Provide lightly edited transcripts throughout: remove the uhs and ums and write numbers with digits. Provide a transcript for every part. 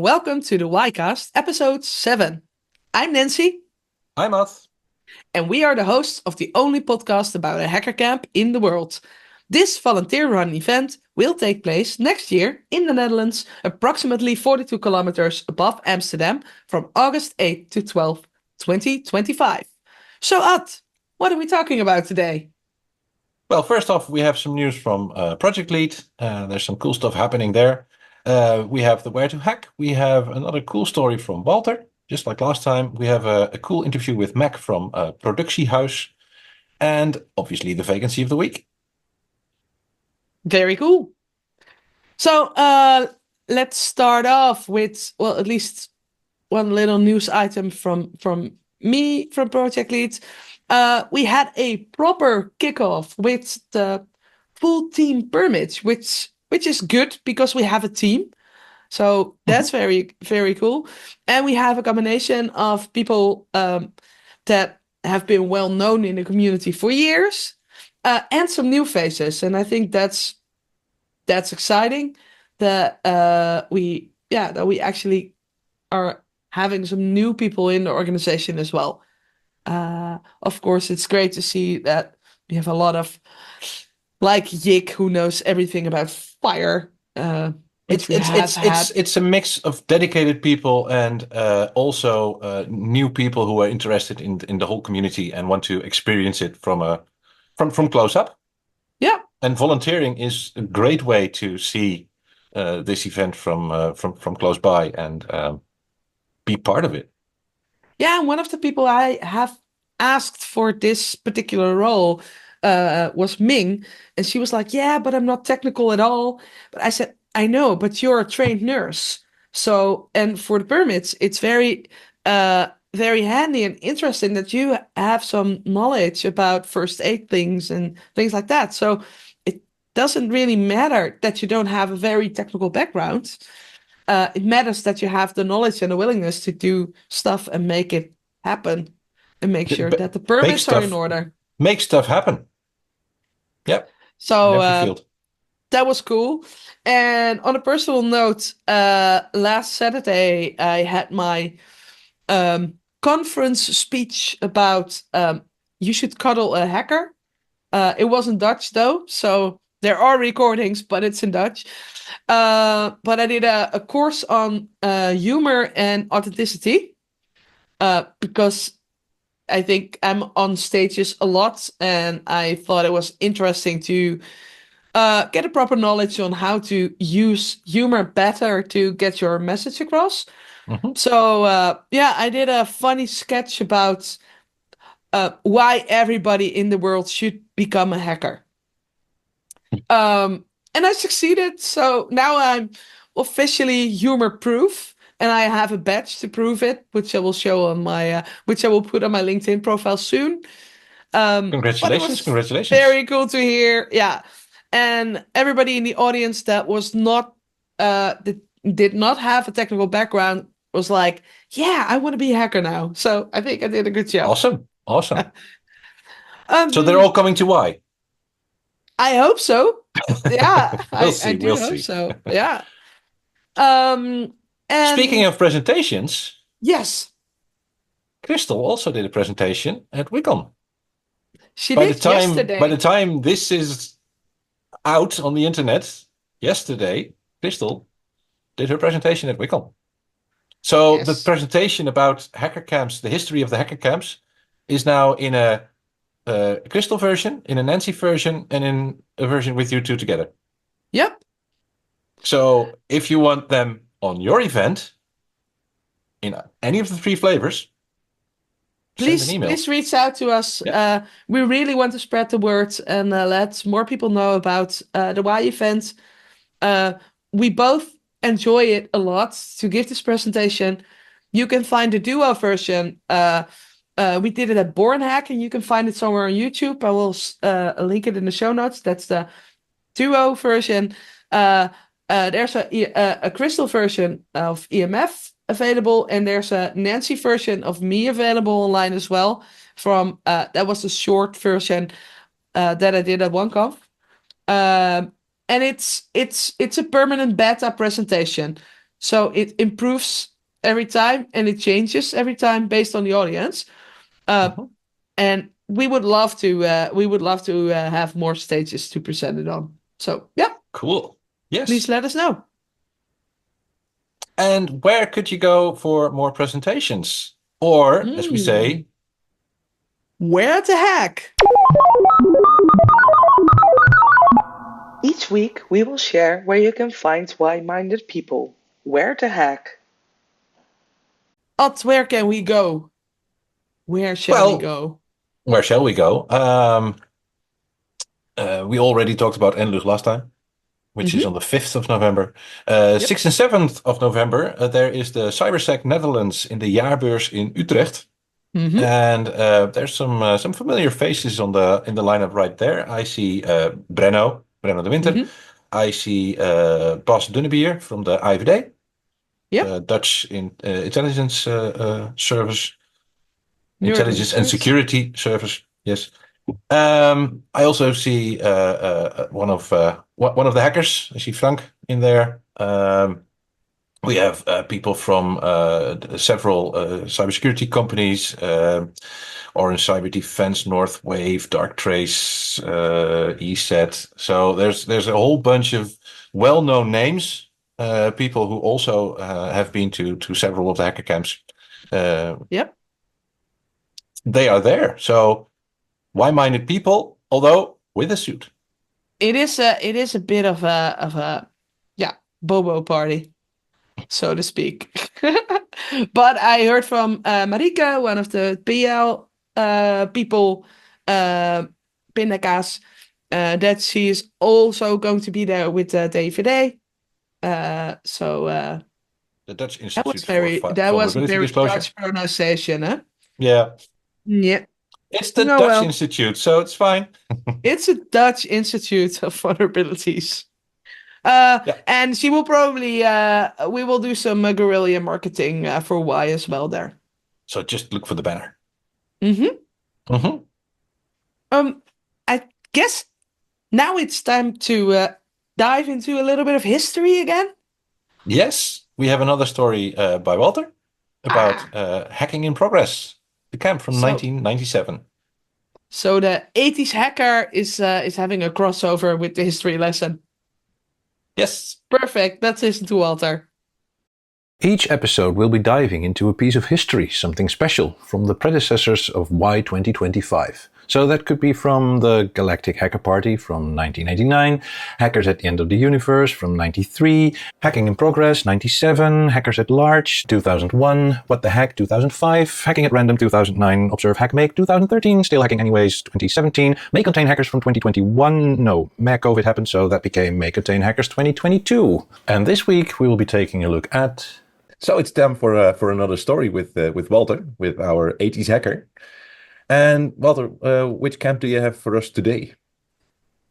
welcome to the WHYcast, episode 7. I'm Nancy. I'm Matt. And we are the hosts of the only podcast about a hacker camp in the world. This volunteer-run event will take place next year in the Netherlands, approximately 42 kilometers above Amsterdam, from August 8 to 12, 2025. So, Ad, what are we talking about today? Well, first off, we have some news from Project Lead. There's some cool stuff happening there. We have the Where to Hack. We have another cool story from Walter, just like last time. We have a cool interview with Mack from Productiehuis. And obviously the vacancy of the week. Very cool. So let's start off with, well, at least one little news item from me, from Project Lead. We had a proper kickoff with the full team permits, which is good because we have a team. So that's very, very cool. And we have a combination of people that have been well known in the community for years, and some new faces. And I think that's exciting that we actually are having some new people in the organization as well. Of course, it's great to see that we have a lot of, like Yik, who knows everything about fire. It's a mix of dedicated people and also new people who are interested in the whole community and want to experience it from close up. Yeah. And volunteering is a great way to see this event from close by and be part of it. Yeah, and one of the people I have asked for this particular role was Ming, and she was like, "Yeah, but I'm not technical at all." But I said, "I know, but you're a trained nurse, so and for the permits, it's very, very handy and interesting that you have some knowledge about first aid things and things like that. So it doesn't really matter that you don't have a very technical background. It matters that you have the knowledge and the willingness to do stuff and make it happen and make sure that the permits are in order. Make stuff happen. Yep. So that was cool. And on a personal note, last Saturday, I had my conference speech about you should cuddle a hacker. It was in Dutch, though, so there are recordings, but it's in Dutch. But I did a course on humor and authenticity because I think I'm on stages a lot, and I thought it was interesting to get a proper knowledge on how to use humor better to get your message across. So I did a funny sketch about why everybody in the world should become a hacker. And I succeeded. So now I'm officially humor proof, and I have a badge to prove it, which I will show on my, which I will put on my LinkedIn profile soon. Congratulations! Congratulations! Very cool to hear. Yeah, and everybody in the audience that was not, that did not have a technical background was like, "Yeah, I want to be a hacker now." So I think I did a good job. Awesome. So they're all coming to Y. I hope so. Yeah, we'll see. I do hope so. Yeah. And speaking of presentations, yes, Crystal also did a presentation at WHYcon. She did yesterday. By the time this is out on the internet, yesterday, Crystal did her presentation at WHYcon. So the presentation about hacker camps, the history of the hacker camps, is now in a Crystal version, in a Nancy version, and in a version with you two together. Yep. So if you want them on your event, in any of the 3 flavors, please reach out to us. Yeah. We really want to spread the word and let more people know about the Y event. We both enjoy it a lot to give this presentation. You can find the duo version. We did it at Bornhack, and you can find it somewhere on YouTube. I will link it in the show notes. That's the duo version. There's a Crystal version of EMF available, and there's a Nancy version of me available online as well. From that was the short version that I did at OneConf. And it's a permanent beta presentation. So it improves every time and it changes every time based on the audience. And we would love to have more stages to present it on. So yeah. Cool. Yes. Please let us know. And where could you go for more presentations? Or, as we say, where to hack? Each week we will share where you can find why-minded people. Where to hack? Odd, where can we go? Where shall we go? Where shall we go? We already talked about Endless last time, which is on the 5th of November. 6th and 7th of November, there is the CyberSec Netherlands in the Jaarbeurs in Utrecht. And there's some familiar faces in the lineup right there. I see Brenno de Winter. I see Bas Dunnebier from the WHYday, the Dutch intelligence service, intelligence and security service. Yes. I also see one of the hackers. I see Frank in there. We have people from several cybersecurity companies, Orange Cyber Defense, Northwave, Darktrace, ESET. So there's a whole bunch of well-known names, people who also have been to several of the hacker camps. They are there. So why-minded people, although with a suit. It is a bit of a bobo party, so to speak. But I heard from Marika, one of the PL people, Pindakaas, that she is also going to be there with WHYday. The Dutch Institute that was Vulnerability very Disclosure. Dutch pronunciation, huh? Yeah. Yeah. It's the Dutch Institute, so it's fine. It's a Dutch Institute of Vulnerabilities. And she will probably, we will do some guerrilla marketing for Y as well there. So just look for the banner. I guess now it's time to dive into a little bit of history again. Yes, we have another story by Walter about hacking in progress, the camp from 1997. So the 80s hacker is having a crossover with the history lesson. Yes. Perfect. Let's listen to Walter. Each episode will be diving into a piece of history, something special from the predecessors of WHY2025. So that could be from the Galactic Hacker Party from 1989, Hackers at the End of the Universe from 93, Hacking in Progress 97, Hackers at Large 2001, What the Hack 2005, Hacking at Random 2009, Observe Hack Make 2013, Still Hacking Anyways 2017, May Contain Hackers from 2021, no, Mack COVID happened, so that became May Contain Hackers 2022. And this week we will be taking a look at... So it's time for another story with Walter, with our 80s hacker. And Walter, which camp do you have for us today?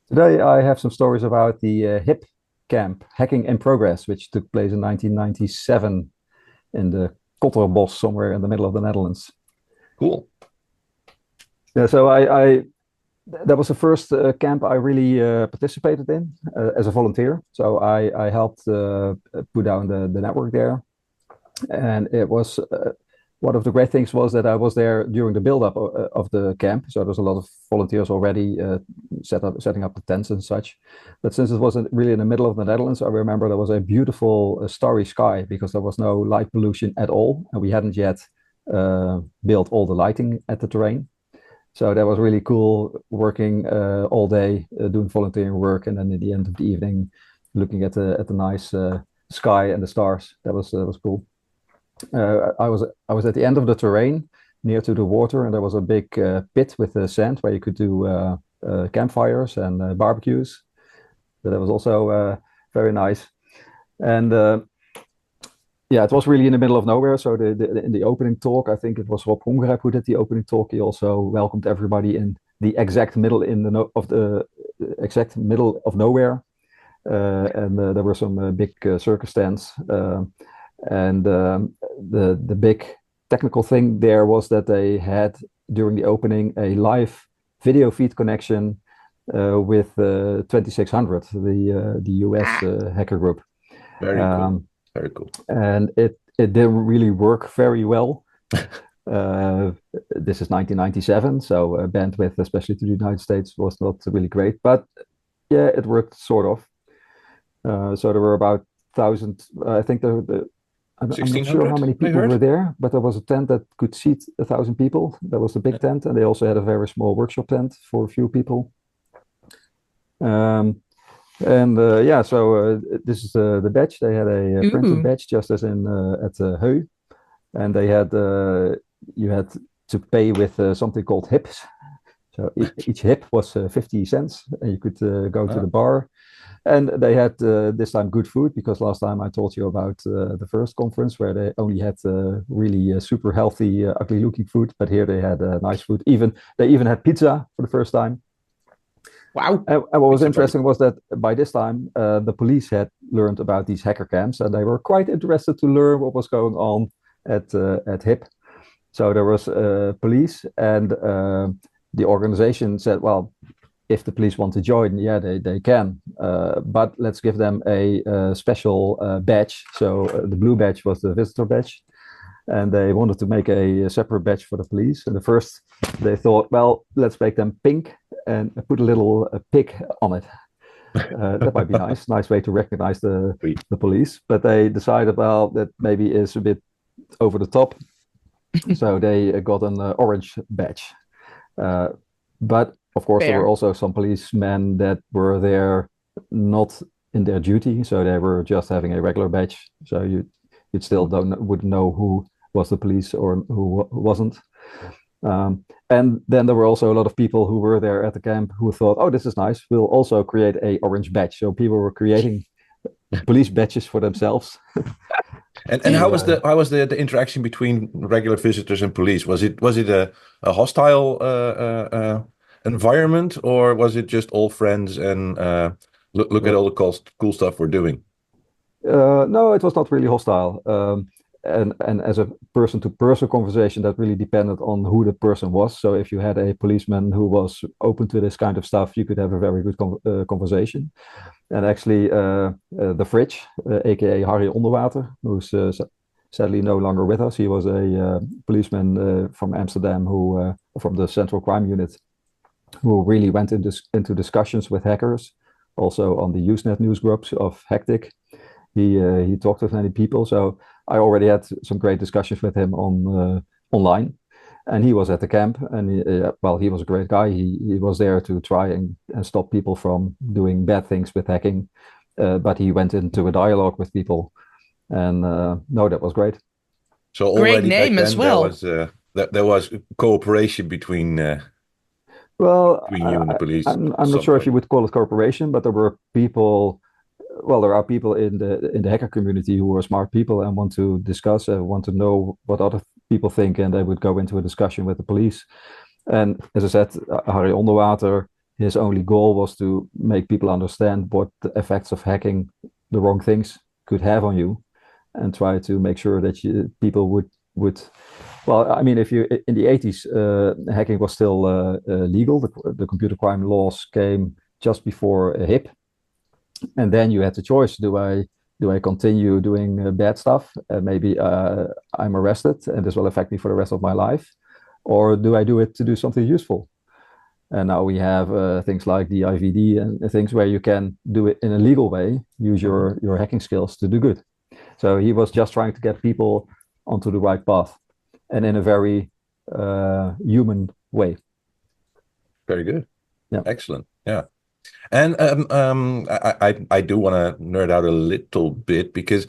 Today I have some stories about the HIP camp, Hacking in Progress, which took place in 1997 in the Kotterbos, somewhere in the middle of the Netherlands. Cool. Yeah, so that was the first camp I really participated in as a volunteer. So I helped put down the network there. And it was... one of the great things was that I was there during the build-up of the camp. So there's a lot of volunteers already setting up the tents and such. But since it wasn't really in the middle of the Netherlands, I remember there was a beautiful starry sky because there was no light pollution at all. And we hadn't yet built all the lighting at the terrain. So that was really cool, working all day, doing volunteering work. And then at the end of the evening, looking at the nice sky and the stars. That was cool. I was at the end of the terrain near to the water, and there was a big pit with sand where you could do campfires and barbecues. So that was also very nice. And it was really in the middle of nowhere. So in the opening talk, I think it was Rob Hongerep who did the opening talk. He also welcomed everybody in the exact middle of nowhere. And there were some big circus stands. And the big technical thing there was that they had, during the opening, a live video feed connection with 2600, the US hacker group. Very cool. Very cool. And it didn't really work very well. This is 1997, so bandwidth, especially to the United States, was not really great. But yeah, it worked sort of. So there were about 1,000. I think I'm not sure how many people were there, but there was a tent that could seat 1,000 people. That was a big tent, and they also had a very small workshop tent for a few people. So this is the badge. They had a printed badge, just as in at WHY, and they had you had to pay with something called hips. So each hip was 50 cents, and you could go to the bar. And they had this time good food, because last time I told you about the first conference where they only had really super healthy, ugly-looking food. But here they had nice food. They even had pizza for the first time. Wow! And what was interesting was that by this time the police had learned about these hacker camps, and they were quite interested to learn what was going on at HIP. So there was police, and the organization said, well, if the police want to join, yeah, they can. But let's give them a special badge. So the blue badge was the visitor badge. And they wanted to make a separate badge for the police. And first they thought, well, let's make them pink and put a little pig on it. That might be nice way to recognize the police. But they decided, well, that maybe is a bit over the top. So they got an orange badge. But of course, there were also some policemen that were there not in their duty, so they were just having a regular badge. So you'd still wouldn't know who was the police or who wasn't. And then there were also a lot of people who were there at the camp who thought, oh, this is nice. We'll also create a orange badge. So people were creating police badges for themselves. And how was the interaction between regular visitors and police? Was it a hostile environment, or was it just all friends and look at all the cool stuff we're doing? No, it was not really hostile. And as a person-to-person conversation, that really depended on who the person was. So if you had a policeman who was open to this kind of stuff, you could have a very good conversation. And actually, the Fridge, aka Harry Onderwater, who's sadly no longer with us. He was a policeman from Amsterdam, who from the Central Crime Unit, who really went into discussions with hackers, also on the Usenet news groups of Hectic. He talked with many people, so I already had some great discussions with him online, and he was at the camp, and he was a great guy. He was there to try and stop people from doing bad things with hacking, but he went into a dialogue with people, and no, that was great. So already great name back then, as well. There was cooperation between you and the police. I'm not sure if you would call it cooperation, but there were people. Well, there are people in the hacker community who are smart people and want to discuss, want to know what other people think, and they would go into a discussion with the police. And as I said, Harry Onderwater, his only goal was to make people understand what the effects of hacking the wrong things could have on you, and try to make sure that people would. Well, I mean, if you in the 80s, hacking was still legal. The computer crime laws came just before HIP. And then you had the choice: do I continue doing bad stuff? Maybe I'm arrested, and this will affect me for the rest of my life, or do I do it to do something useful? And now we have things like the IVD and things where you can do it in a legal way, use your hacking skills to do good. So he was just trying to get people onto the right path, and in a very human way. Very good. Yeah. Excellent. Yeah. And I do want to nerd out a little bit, because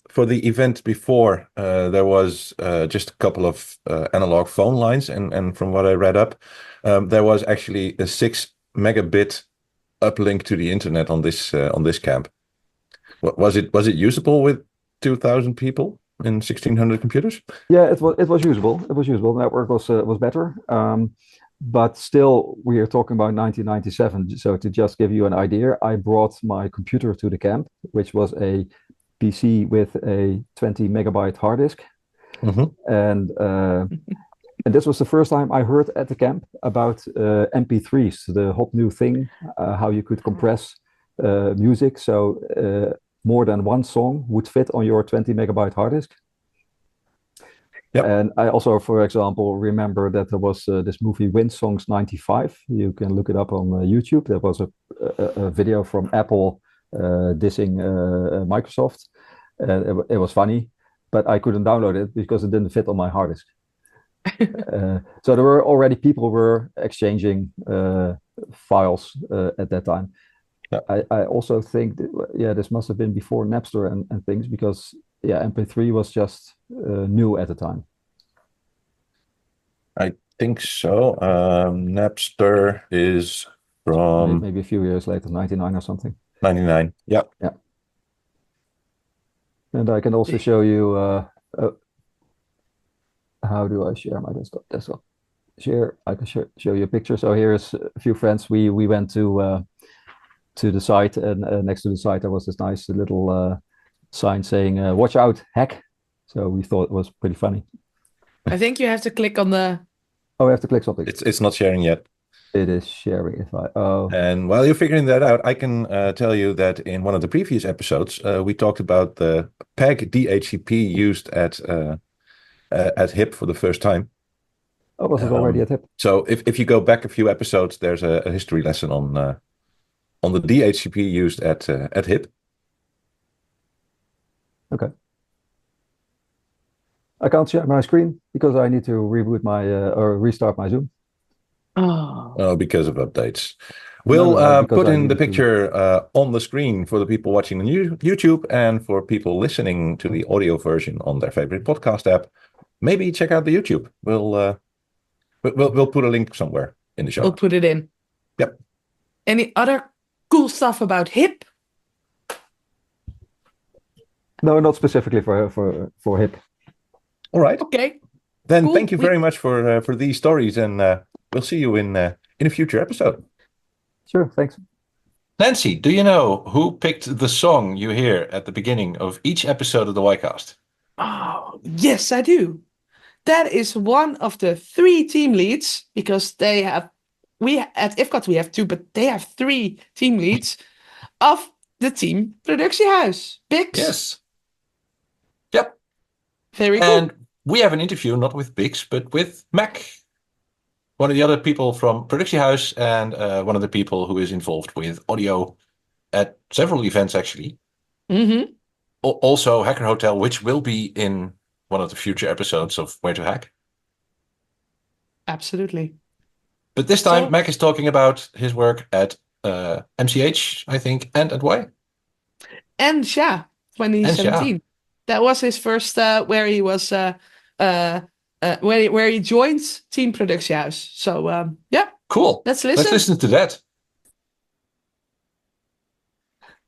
for the event before, there was just a couple of analog phone lines, and from what I read up, there was actually a 6 megabit uplink to the internet on this camp. Was it usable with 2,000 people in 1,600 computers? Yeah, it was usable. It was usable. The network was better. But still, we are talking about 1997. So to just give you an idea, I brought my computer to the camp, which was a PC with a 20 megabyte hard disk. And this was the first time I heard at the camp about MP3s, the hot new thing, how you could compress music. So more than one song would fit on your 20 megabyte hard disk. Yep. And I also, for example, remember that there was this movie Wind Songs 95. You can look it up on YouTube. There was a video from Apple dissing Microsoft. It was funny, but I couldn't download it because it didn't fit on my hard disk. So there were already people were exchanging files at that time. Yeah. I also think that, this must have been before Napster and things, because MP3 was just new at the time. I think so. Napster is from Maybe a few years later, 99 or something. 99. Yeah. Yeah. And I can also show you how do I share my desktop? Share. I can show you a picture. So here's a few friends. We went to the site, and next to the site there was this nice little sign saying "Watch out, hack." So we thought it was pretty funny. I think you have to click on the. Oh, I have to click something. It's not sharing yet. It is sharing. And while you're figuring that out, I can tell you that in one of the previous episodes, we talked about the PEG DHCP used at HIP for the first time. Oh, was it already at HIP? So if you go back a few episodes, there's a history lesson on the DHCP used at HIP. Okay. I can't share my screen because I need to reboot my or restart my Zoom. Oh, because of updates. We'll put in the picture on the screen for the people watching on YouTube, and for people listening to the audio version on their favorite podcast app. Maybe check out the YouTube. We'll put a link somewhere in the show. We'll put it in. Yep. Any other cool stuff about HIP? No, not specifically for HIP. All right. Okay. Then Cool. thank you very much for these stories, and we'll see you in a future episode. Sure, thanks. Nancy, do you know who picked the song you hear at the beginning of each episode of the WHYcast? Oh, yes, I do. That is one of the 3 team leads, because we at IFCOT we have 2, but they have 3 team leads of the team Productiehuis. Bix. Yes. Yep. Very cool. And we have an interview not with Bix, but with Mack, one of the other people from Productiehuis, and one of the people who is involved with audio at several events, actually. Mm-hmm. Also Hacker Hotel, which will be in one of the future episodes of Where to Hack. Absolutely. But this time, Mack is talking about his work at MCH, I think, and at Y. And 2017. That was his first where he was where he joined Team Productiehuis. So Cool. Let's listen. Let's listen to that.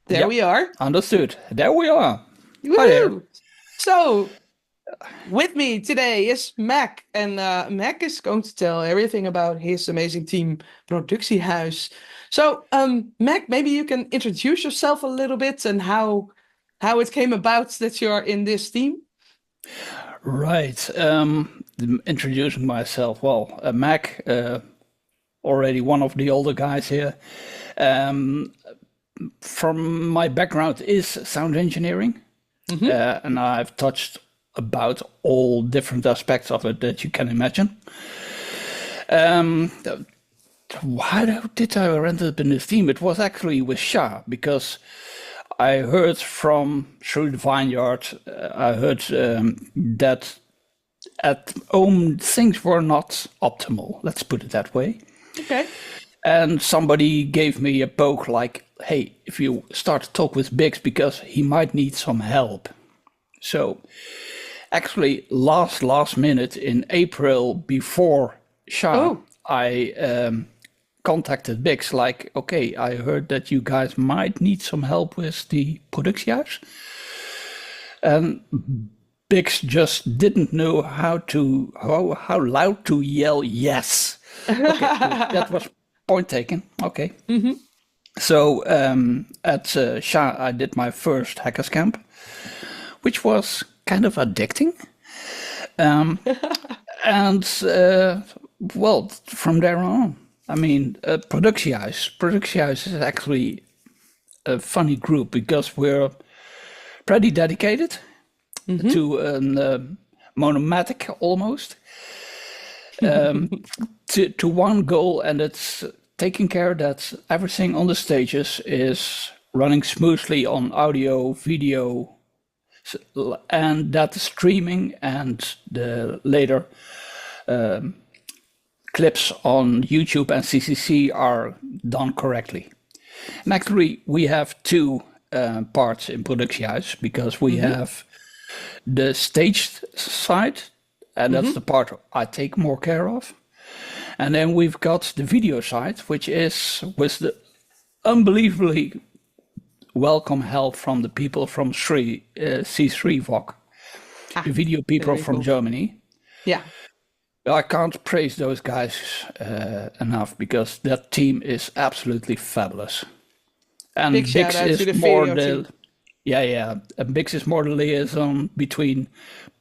There we are. Understood. There we are. Woo-hoo. Hi there. So with me today is Mack, and Mack is going to tell everything about his amazing team Productiehuis. So Mack, maybe you can introduce yourself a little bit and how it came about that you're in this team. Right. Introducing myself. Well, Mack, already one of the older guys here. From my background is sound engineering, and I've touched about all different aspects of it that you can imagine. Why did I end up in this team? It was actually with Shah, because I heard through the vineyard, I heard that at home things were not optimal. Let's put it that way. Okay. And somebody gave me a poke like, hey, if you start to talk with Bix, because he might need some help. So actually last minute in April before Shah, I contacted Bix like, okay, I heard that you guys might need some help with the Productiehuis. And Bix just didn't know how loud to yell yes. Okay, that was point taken. Okay. Mm-hmm. So at Shah, I did my first hackercamp, which was kind of addicting. And well, from there on, I mean, Productiehuis is actually a funny group, because we're pretty dedicated to a monomatic almost to one goal, and it's taking care that everything on the stages is running smoothly on audio, video, and that the streaming and the later clips on YouTube and CCC are done correctly. And actually, we have two parts in Productiehuis, because we have the staged side, and that's the part I take more care of. And then we've got the video side, which is with the unbelievably welcome help from the people from C3 VOC, the video people from Germany. Yeah. I can't praise those guys enough, because that team is absolutely fabulous. And Big shout out to the video team. And Bix is more the liaison between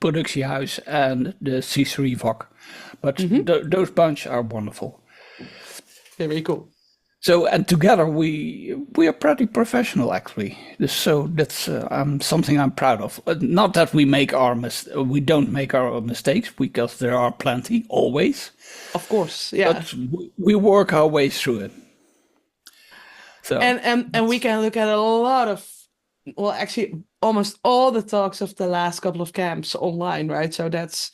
Productiehuis and the C3 VOC. But those bunch are wonderful. Very cool. So, and together we are pretty professional, actually. So that's something I'm proud of. Not that we we don't make our mistakes, because there are plenty always. Of course, yeah. But we work our way through it. So and we can look at a lot of, well, actually almost all the talks of the last couple of camps online, right? So that's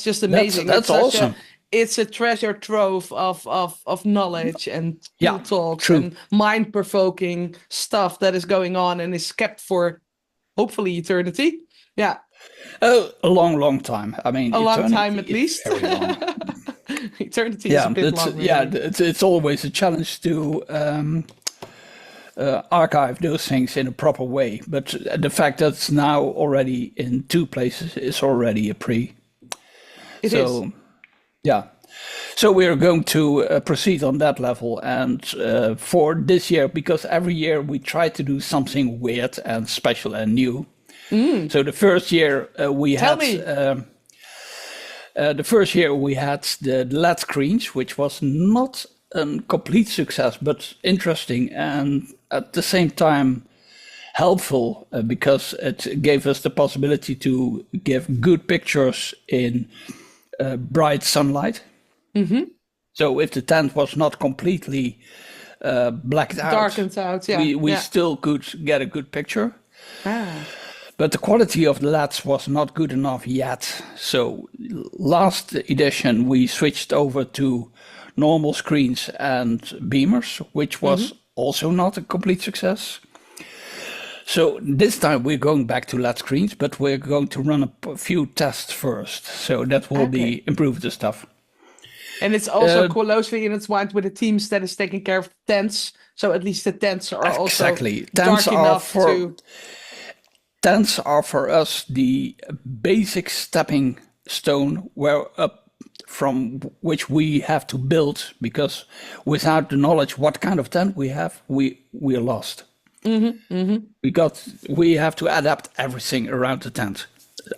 just amazing. That's awesome. It's a treasure trove of knowledge and cool talks true. and mind-provoking stuff that is going on and is kept for hopefully eternity. Yeah. Oh, a long time. I mean, a long time at least. Very long. Eternity is a bit long. It's always a challenge to archive those things in a proper way. But the fact that it's now already in 2 places is already a pre. It is. Yeah. So we're going to proceed on that level. And for this year, because every year we try to do something weird and special and new. So the first year we had the LED screens, which was not a complete success, but interesting and at the same time helpful, because it gave us the possibility to give good pictures in bright sunlight. So if the tent was not completely blacked out, darkened out, we still could get a good picture. But the quality of the LEDs was not good enough yet. So last edition we switched over to normal screens and beamers, which was also not a complete success. So this time we're going back to LED screens, but we're going to run a few tests first. So that will be improve the stuff. And it's also closely intertwined with the teams that is taking care of tents. So at least the tents are also dark enough to... Tents are for us the basic stepping stone from which we have to build, because without the knowledge what kind of tent we have, we are lost. We have to adapt everything around the tent,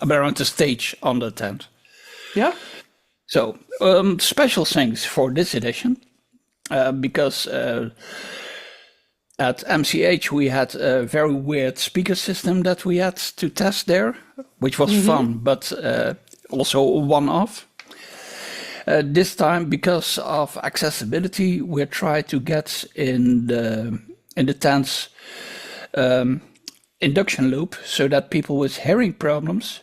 around the stage on the tent. Yeah. So special things for this edition, because at MCH we had a very weird speaker system that we had to test there, which was fun, but also a one-off. This time, because of accessibility, we try to get in the tents induction loop, so that people with hearing problems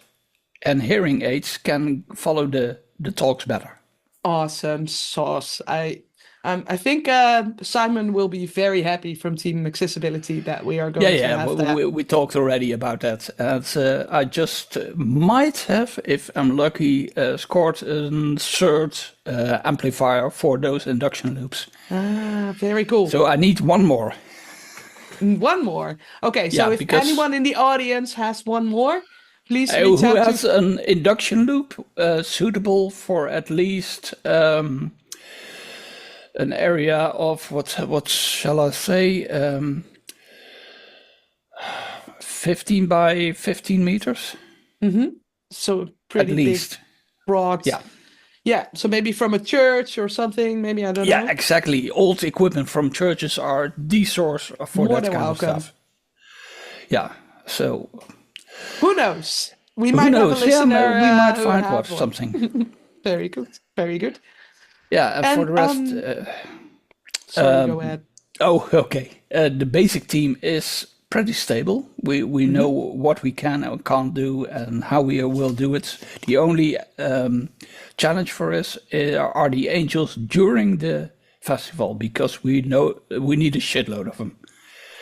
and hearing aids can follow the talks better. Awesome sauce. I think Simon will be very happy from Team Accessibility that we are going to have that. We talked already about that. And I just might have, if I'm lucky, scored a third amplifier for those induction loops. Very cool. So I need one more. One more. Okay, so if anyone in the audience has one more, please reach out to... Who has an induction loop suitable for at least... an area of what shall I say, 15 by 15 meters. So pretty at least. Big, broad. Yeah. So maybe from a church or something. Maybe I don't know. Yeah, exactly. Old equipment from churches are the source for that kind of stuff. Yeah. So who knows? We who might knows? have a listener. We might who find have one. something. Very good. Very good. Yeah, and for the rest. Sorry, go ahead. Oh, okay. The basic team is pretty stable. We know what we can and can't do and how we will do it. The only challenge for us are the angels during the festival, because we know we need a shitload of them.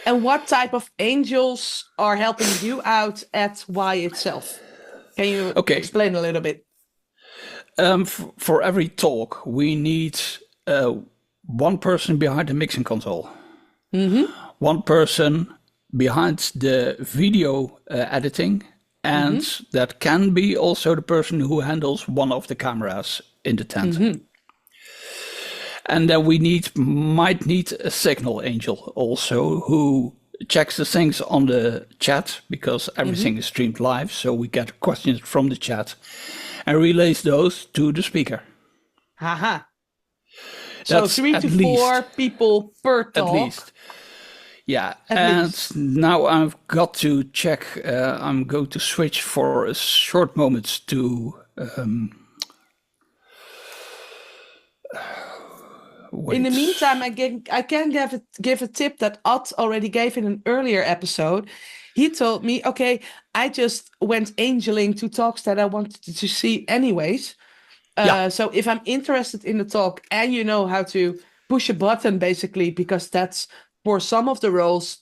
And what type of angels are helping you out at Y itself? Can you explain a little bit? For every talk, we need one person behind the mixing console, one person behind the video editing, and that can be also the person who handles one of the cameras in the tent. And then we might need a signal angel also, who checks the things on the chat, because everything is streamed live, so we get questions from the chat and relays those to the speaker. Haha. So That's 3 to 4 people per talk. At least. Yeah, At least. Now I've got to check. I'm going to switch for a short moment to... wait. In the meantime, I can give a tip that Ad already gave in an earlier episode. He told me, okay, I just went angeling to talks that I wanted to see anyways. So if I'm interested in the talk and you know how to push a button, basically, because that's for some of the roles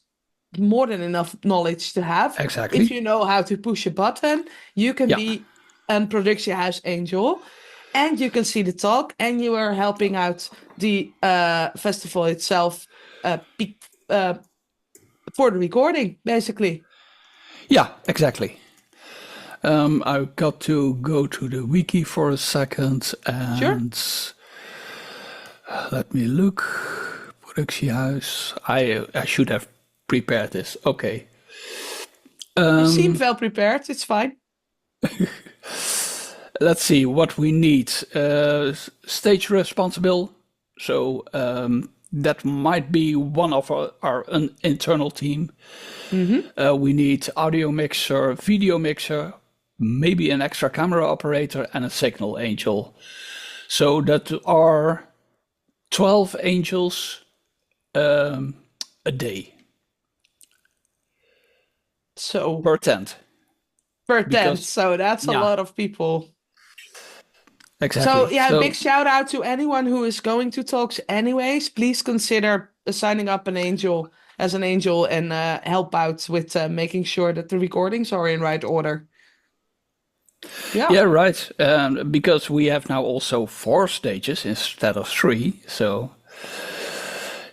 more than enough knowledge to have. Exactly. If you know how to push a button, you can be a production house angel, and you can see the talk, and you are helping out the festival itself for the recording, basically. Yeah, exactly. I've got to go to the wiki for a second, and let me look. Productiehuis. I should have prepared this. Okay. You seem well prepared. It's fine. Let's see what we need. Stage responsible. So that might be one of our internal team. We need audio mixer, video mixer, maybe an extra camera operator, and a signal angel. So that are 12 angels a day. So per tent. So that's a lot of people. Exactly. So big shout out to anyone who is going to talks anyways. Please consider signing up as an angel and help out with making sure that the recordings are in right order. Yeah, right. Because we have now also 4 stages instead of 3, so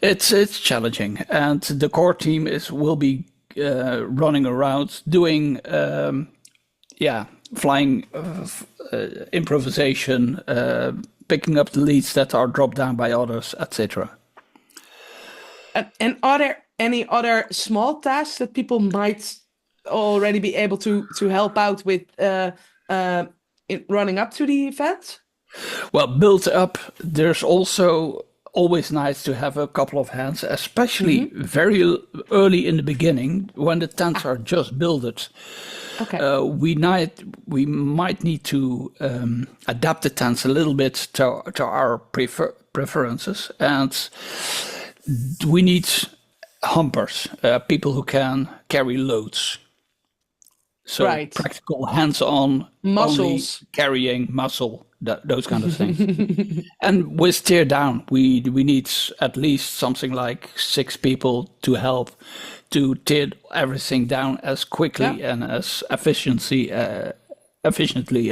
it's challenging. And the core team will be running around doing flying improvisation, picking up the leads that are dropped down by others, etc. And are there any other small tasks that people might already be able to help out with in running up to the event? Well, built up, there's also always nice to have a couple of hands, especially very early in the beginning when the tents are just built. Okay. We might need to adapt the tents a little bit to our preferences, and we need humpers, people who can carry loads. So practical, hands-on, muscles, carrying muscle, those kind of things. And with tear down, we need at least something like 6 people to help to tear everything down as quickly and as efficiently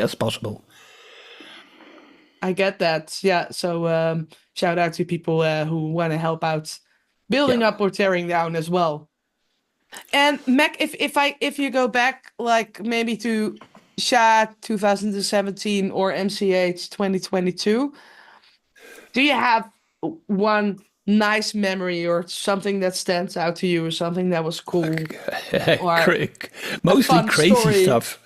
as possible. I get that. Yeah. So shout out to people who want to help out building up or tearing down as well. And Mack, if you go back like maybe to SHA 2017 or MCH 2022, do you have one nice memory or something that stands out to you or something that was cool? Or mostly crazy story? Stuff.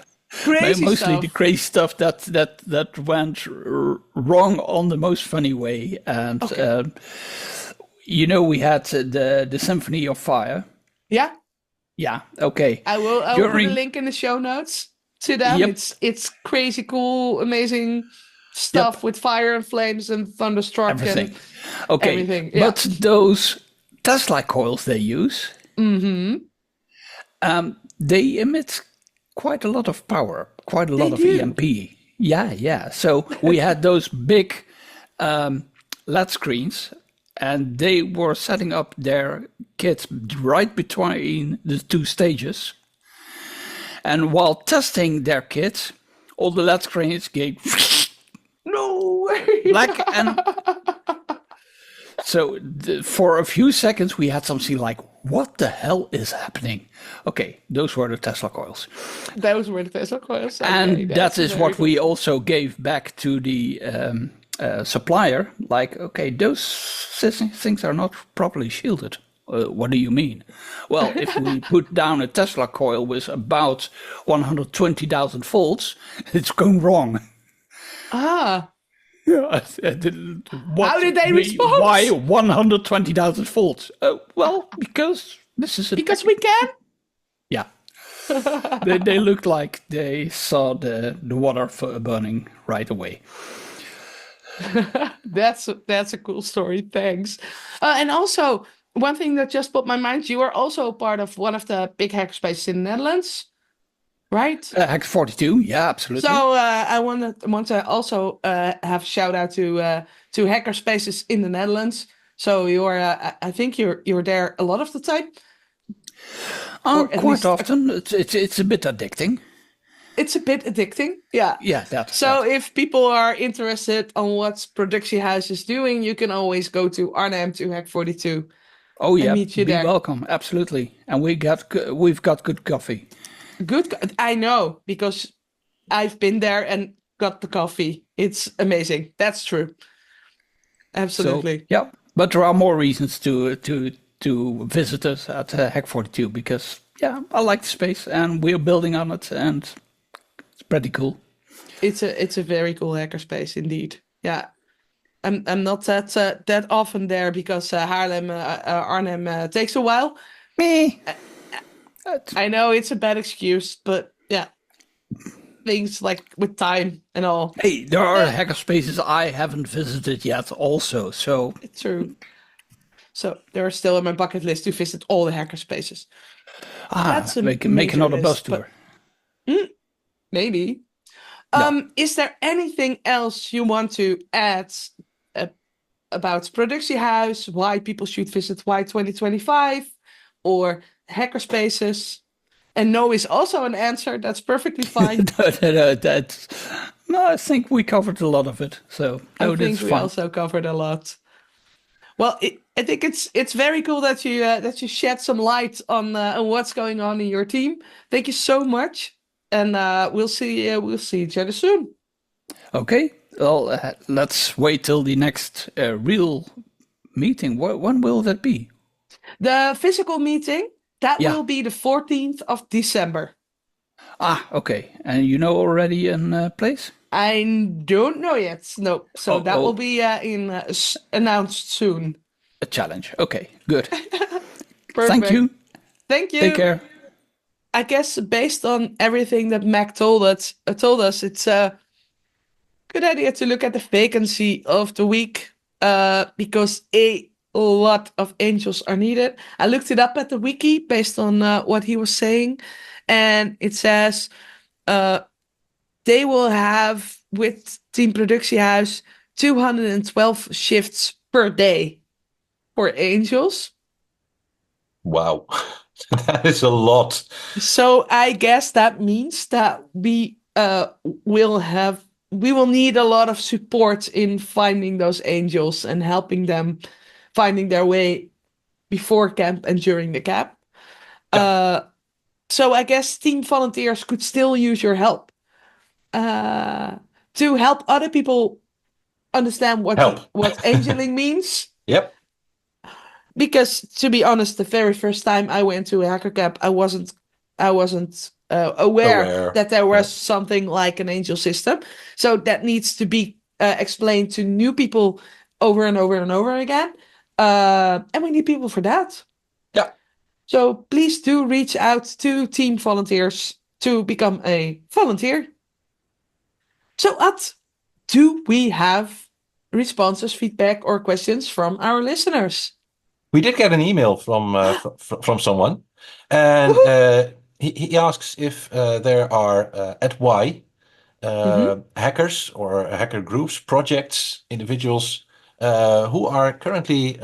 Mostly the crazy stuff that went wrong on the most funny way. And we had the Symphony of Fire. Yeah. Yeah. Okay. I will put a link in the show notes to them. Yep. It's crazy cool, amazing stuff with fire and flames and thunderstruck Everything. and Okay. everything. Yeah. But those Tesla coils they use, they emit quite a lot of power, quite a lot of EMP. Yeah. So we had those big LED screens, and they were setting up their kits right between the two stages. And while testing their kits, all the LED screens gave No. black, and so for a few seconds we had something like, what the hell is happening? Okay, those were the Tesla coils. Those were the Tesla coils. Okay, And that is what cool. we also gave back to the supplier. Like, okay, those things are not properly shielded. What do you mean? Well, if we put down a Tesla coil with about 120,000 volts, it's going wrong. Ah. How did they respond? Why 120,000 volts? Well, because this is Because we can? Yeah. they looked like they saw the water burning right away. That's a cool story. Thanks. And also, one thing that just popped my mind, you are also part of one of the big hackerspaces in the Netherlands, right? Hack 42, yeah, absolutely. So I want to also have a shout out to hackerspaces in the Netherlands. So I think you're there a lot of the time. Quite often. It's a bit addicting. It's a bit addicting, yeah. Yeah, that's so. If people are interested on what Production House is doing, you can always go to Arnhem to Hack 42. Oh yeah, meet you be there. welcome, absolutely. And we've got good coffee. I know, because I've been there and got the coffee. It's amazing. That's true. Absolutely. So, yeah, but there are more reasons to visit us at Hack 42 because I like the space and we're building on it and it's pretty cool. It's a very cool hackerspace indeed. Yeah. I'm not that often there because Arnhem takes a while. Me. I know it's a bad excuse, but yeah, things like with time and all. Hey, there are hackerspaces I haven't visited yet also, so... It's true. So they're still on my bucket list to visit all the hackerspaces. That's make another bus tour. Maybe. No. Is there anything else you want to add about Production House, why people should visit WHY2025 or hackerspaces? And no is also an answer. That's perfectly fine. No, I think we covered a lot of it. So I think we also covered a lot. Well, I think it's very cool that you shed some light on what's going on in your team. Thank you so much, and we'll see each other soon. Okay. Well, let's wait till the next real meeting. When will that be? The physical meeting, will be the 14th of December. Okay. And you know already in place? I don't know yet. No. So will be announced soon. A challenge. Okay, good. Perfect. Thank you. Take care. I guess based on everything that Mack told us, it's a good idea to look at the vacancy of the week because a lot of angels are needed. I looked it up at the wiki based on what he was saying, and it says they will have, with Team Production House, 212 shifts per day for angels. Wow, that is a lot. So I guess that means that we will need a lot of support in finding those angels and helping them finding their way before camp and during the camp. Yeah. So I guess team volunteers could still use your help to help other people understand what angeling means. Yep. Because to be honest, the very first time I went to a hacker camp, I wasn't aware that there was something like an angel system. So that needs to be explained to new people over and over and over again. And we need people for that. Yeah. So please do reach out to team volunteers to become a volunteer. So Ad, do we have responses, feedback, or questions from our listeners? We did get an email from someone, and he asks if there are at why hackers or hacker groups, projects, individuals who are currently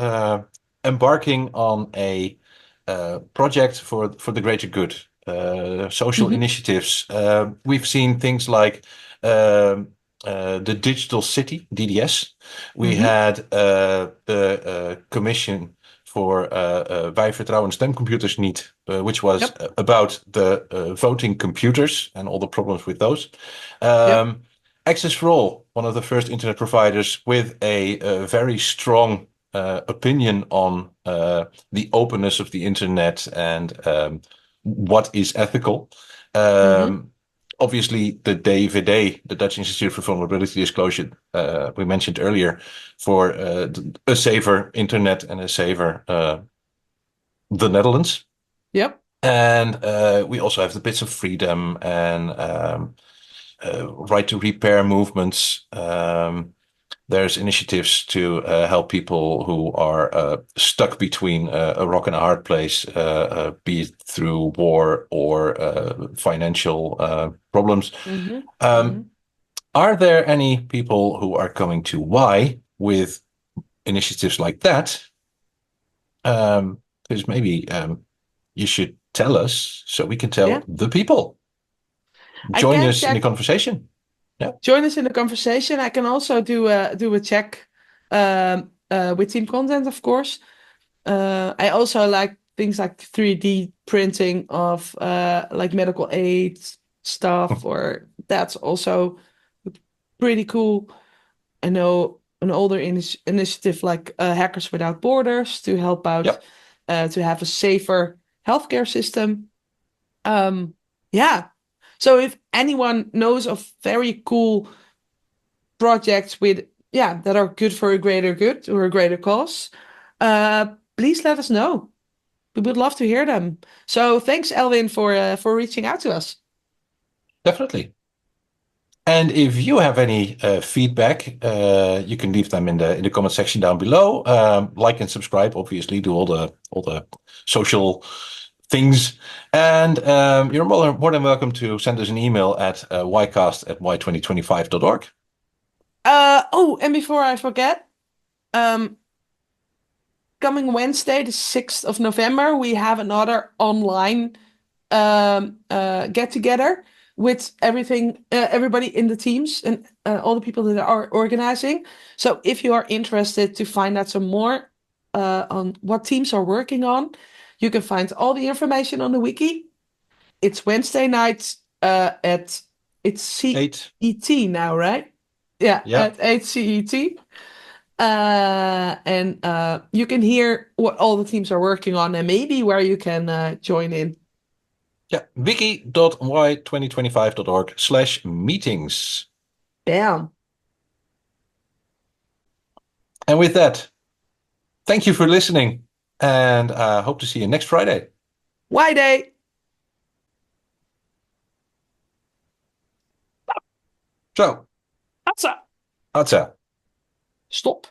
embarking on a project for the greater good, social initiatives. We've seen things like the Digital City, DDS. We had the Commission voor Wij vertrouwen stemcomputers niet, which was about the voting computers and all the problems with those. Access for All, one of the first internet providers with a very strong opinion on the openness of the internet and what is ethical. Obviously, the WHYday, the Dutch Institute for Vulnerability Disclosure, we mentioned earlier, for a safer internet and a safer the Netherlands. Yep. And we also have the Bits of Freedom and right to repair movements. There's initiatives to help people who are stuck between a rock and a hard place, be it through war or financial problems. Are there any people who are coming to Why with initiatives like that? Because maybe you should tell us so we can tell the people. Join us in the conversation. Yeah. Join us in the conversation. I can also do a check with team content, of course. I also like things like 3D printing of like medical aid stuff, or that's also pretty cool. I know an older initiative like Hackers Without Borders to help out to have a safer healthcare system. So if anyone knows of very cool projects with that are good for a greater good or a greater cause, please let us know. We would love to hear them. So thanks, Elwin, for reaching out to us. Definitely. And if you have any feedback, you can leave them in the comment section down below. Like and subscribe, obviously, do all the social things. And you're more than welcome to send us an email at WHYcast@WHY2025.org. And before I forget, coming Wednesday, the 6th of November, we have another online get-together with everybody in the teams and all the people that are organizing. So if you are interested to find out some more on what teams are working on, you can find all the information on the wiki. It's Wednesday night at CET now, right? Yeah, at 8 CET. And you can hear what all the teams are working on and maybe where you can join in. Yeah, wiki.why2025.org/meetings. Bam. And with that, thank you for listening and hope to see you next Friday. WHYday. Zo. Hatsa. Hatsa. Stop.